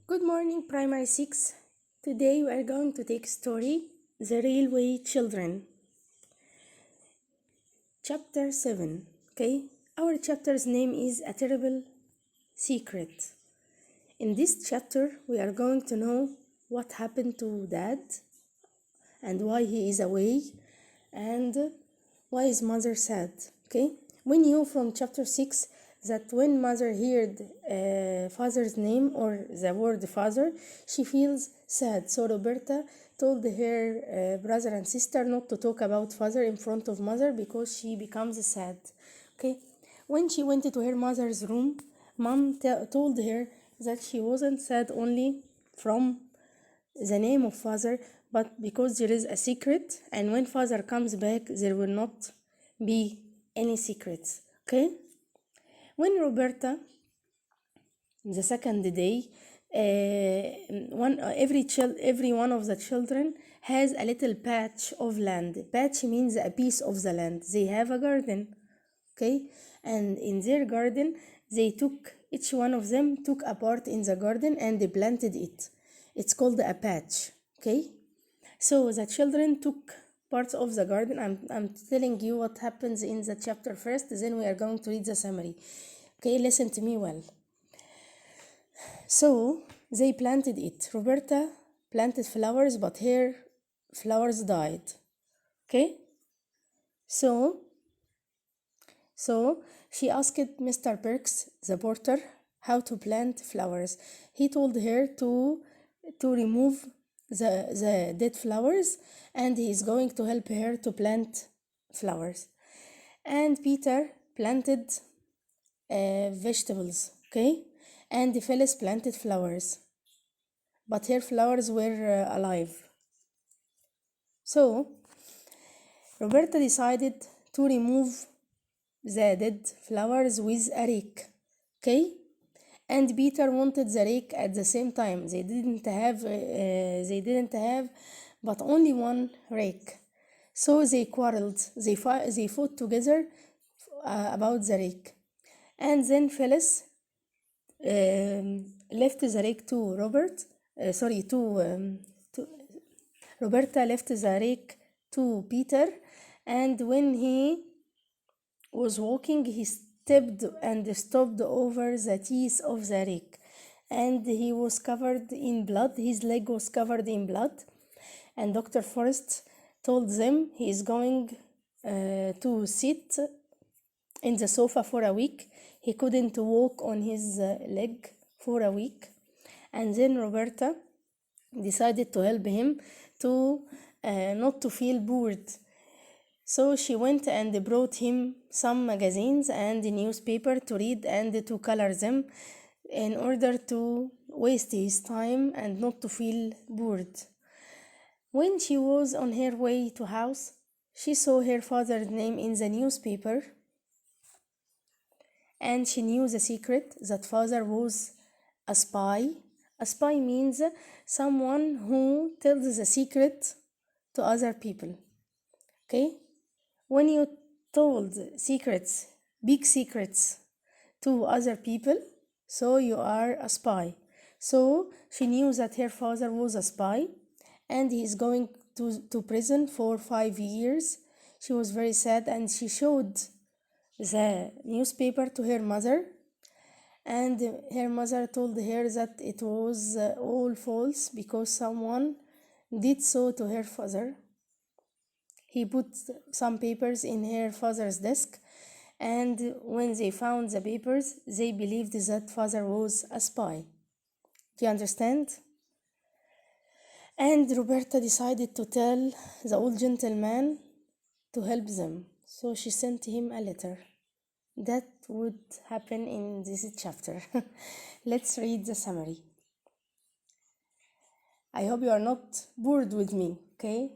Good morning, Primary 6. Today we are going to take story The Railway Children. Chapter 7. Okay, our chapter's name is A Terrible Secret. In this chapter, we are going to know what happened to Dad and why he is away and why his mother sad. Okay, we knew from chapter 6 that when mother heard father's name or the word father, she feels sad. So Roberta told her brother and sister not to talk about father in front of mother because she becomes sad. Okay, when she went to her mother's room, mom told her that she wasn't sad only from the name of father, but because there is a secret, and when father comes back, there will not be any secrets. Okay? When Roberta, the second day, every one of the children has a little patch of land. Patch means a piece of the land. They have a garden, okay, and in their garden each one of them took a part in the garden and they planted it. It's called a patch. Okay, so the children took parts of the garden. I'm telling you what happens in the chapter first, then we are going to read the summary. Okay, listen to me well. So they planted it. Roberta planted flowers, but her flowers died. Okay, so she asked Mr. Perks, the porter, how to plant flowers. He told her to remove the dead flowers, and he is going to help her to plant flowers. And Peter planted vegetables, okay? And Phyllis planted flowers, but her flowers were alive. So Roberta decided to remove the dead flowers with a rake, okay? And Peter wanted the rake at the same time. They didn't have but only one rake. So they quarreled. They fought together about the rake. And then Phyllis left the rake to Roberta left the rake to Peter, and when he was walking, he stepped and stopped over the teeth of the rake, and he was covered in blood. His leg was covered in blood, and Dr. Forrest told them he is going to sit in the sofa for a week. He couldn't walk on his leg for a week, and then Roberta decided to help him to not to feel bored. So she went and brought him some magazines and a newspaper to read and to color them in order to waste his time and not to feel bored. When she was on her way to house, she saw her father's name in the newspaper, and she knew the secret that father was a spy. A spy means someone who tells the secret to other people. Okay? When you told secrets, big secrets, to other people, so you are a spy. So she knew that her father was a spy and he is going to prison for 5 years. She was very sad, and she showed the newspaper to her mother, and her mother told her that it was all false because someone did so to her father. He put some papers in her father's desk, and when they found the papers, they believed that father was a spy. Do you understand? And Roberta decided to tell the old gentleman to help them. So she sent him a letter. That would happen in this chapter. Let's read the summary. I hope you are not bored with me, okay?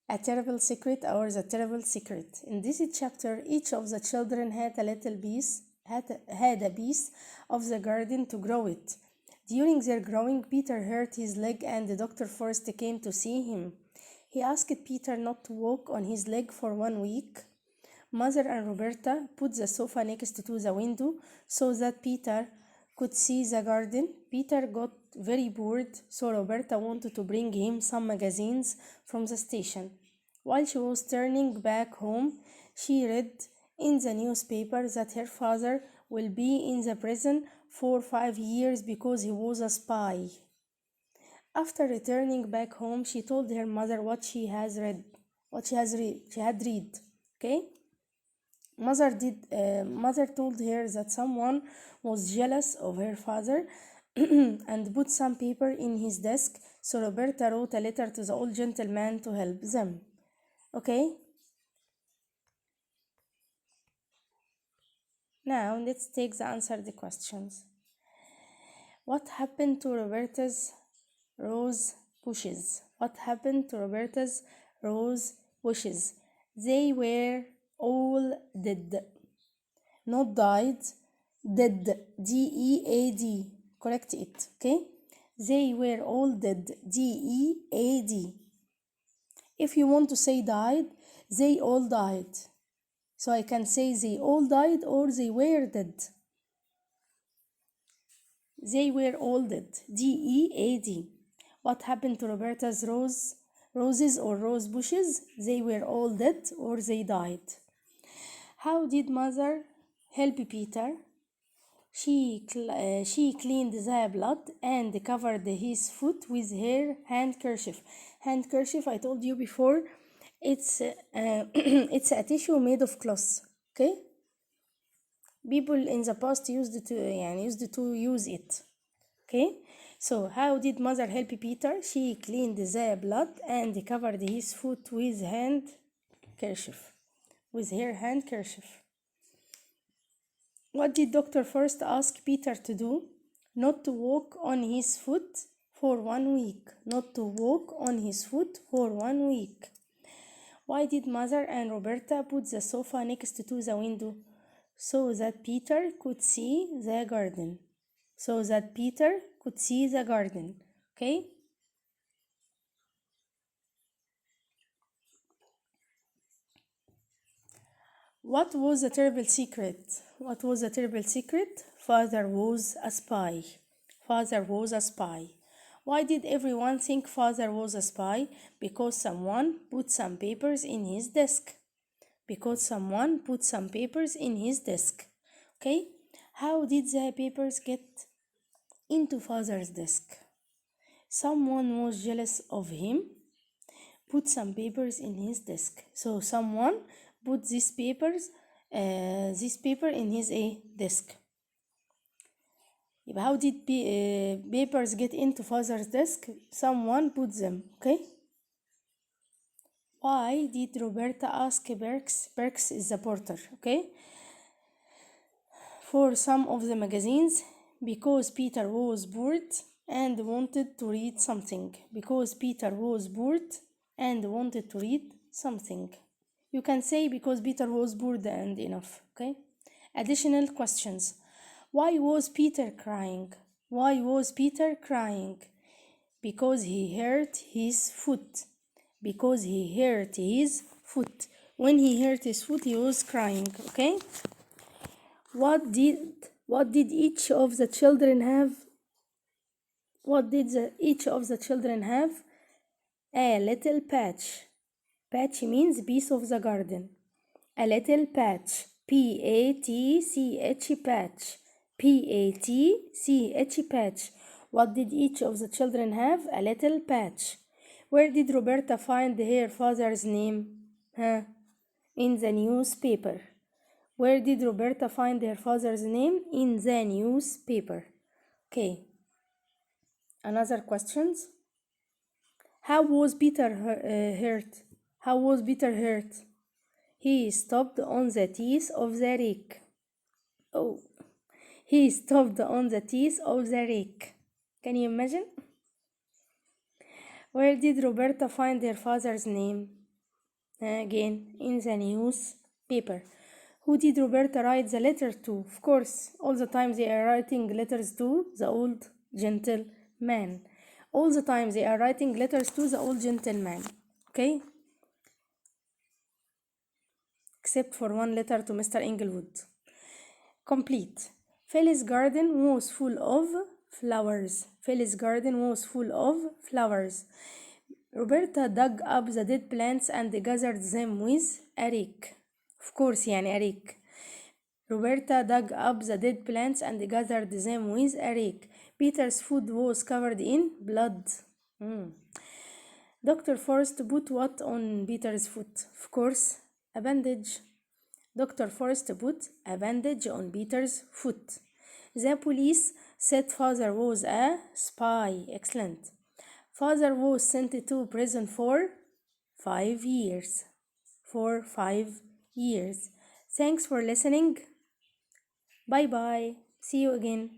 A terrible secret, or the terrible secret. In this chapter, each of the children had a little piece, had a piece of the garden to grow it. During their growing, Peter hurt his leg, and the doctor first came to see him. He asked Peter not to walk on his leg for 1 week. Mother and Roberta put the sofa next to the window so that Peter could see the garden. Peter got very bored, so Roberta wanted to bring him some magazines from the station. While she was turning back home, she read in the newspaper that her father will be in the prison for 5 years because he was a spy. After returning back home, she told her mother what she had read. Okay? Mother told her that someone was jealous of her father and put some paper in his desk, so Roberta wrote a letter to the old gentleman to help them. Okay? Now let's take the answer the questions. What happened to Roberta's rose bushes? What happened to Roberta's rose bushes? They were all dead. Not died, dead. D-E-A-D. Correct it, okay? They were all dead. D-E-A-D. If you want to say died, they all died. So I can say they all died or they were dead. They were all dead. D-E-A-D. What happened to Roberta's roses or rose bushes? They were all dead or they died. How did mother help Peter? She cleaned the blood and covered his foot with her handkerchief. Handkerchief, I told you before, it's it's a tissue made of cloth. Okay? People in the past used to use it. Okay? So how did mother help Peter? She cleaned the blood and covered his foot with handkerchief. With her handkerchief. What did Doctor first ask Peter to do? Not to walk on his foot for 1 week. Not to walk on his foot for 1 week. Why did Mother and Roberta put the sofa next to the window? So that Peter could see the garden. So that Peter could see the garden. Okay? What was the terrible secret? What was the terrible secret? Father was a spy. Father was a spy. Why did everyone think father was a spy? Because someone put some papers in his desk. Because someone put some papers in his desk. Okay? How did the papers get into father's desk? Someone was jealous of him, put some papers in his desk. So someone put this paper in his desk. How did papers get into father's desk? Someone put them. Okay? Why did Roberta ask Prim6? Prim6 is the porter. Okay? For some of the magazines, because Peter was bored and wanted to read something. Because Peter was bored and wanted to read something. You can say because Peter was bored and enough. Okay? Additional questions. Why was Peter crying? Why was Peter crying? Because he hurt his foot. Because he hurt his foot. When he hurt his foot, he was crying. Okay? What did each of the children have? What did each of the children have? A little patch. Patch means piece of the garden. A little patch. P-A-T-C-H patch. P-A-T-C-H patch. What did each of the children have? A little patch. Where did Roberta find her father's name? In the newspaper. Where did Roberta find her father's name? In the newspaper. Okay. Another questions? How was Peter hurt? How was Peter hurt? He stopped on the teeth of the rake. Oh, he stopped on the teeth of the rake. Can you imagine? Where did Roberta find her father's name? Again, in the newspaper. Who did Roberta write the letter to? Of course, all the time they are writing letters to the old gentleman. All the time they are writing letters to the old gentleman. Okay? Except for one letter to Mr. Inglewood. Complete. Phyllis' garden was full of flowers. Phyllis' garden was full of flowers. Roberta dug up the dead plants and gathered them with a rake. Of course يعني a rake. Roberta dug up the dead plants and gathered them with a rake. Peter's foot was covered in blood. Dr. Forrest put what on Peter's foot? Of course, a bandage. Dr. Forrest put a bandage on Peter's foot. The police said father was a spy. Excellent. Father was sent to prison for 5 years. For 5 years. Thanks for listening. Bye bye. See you again.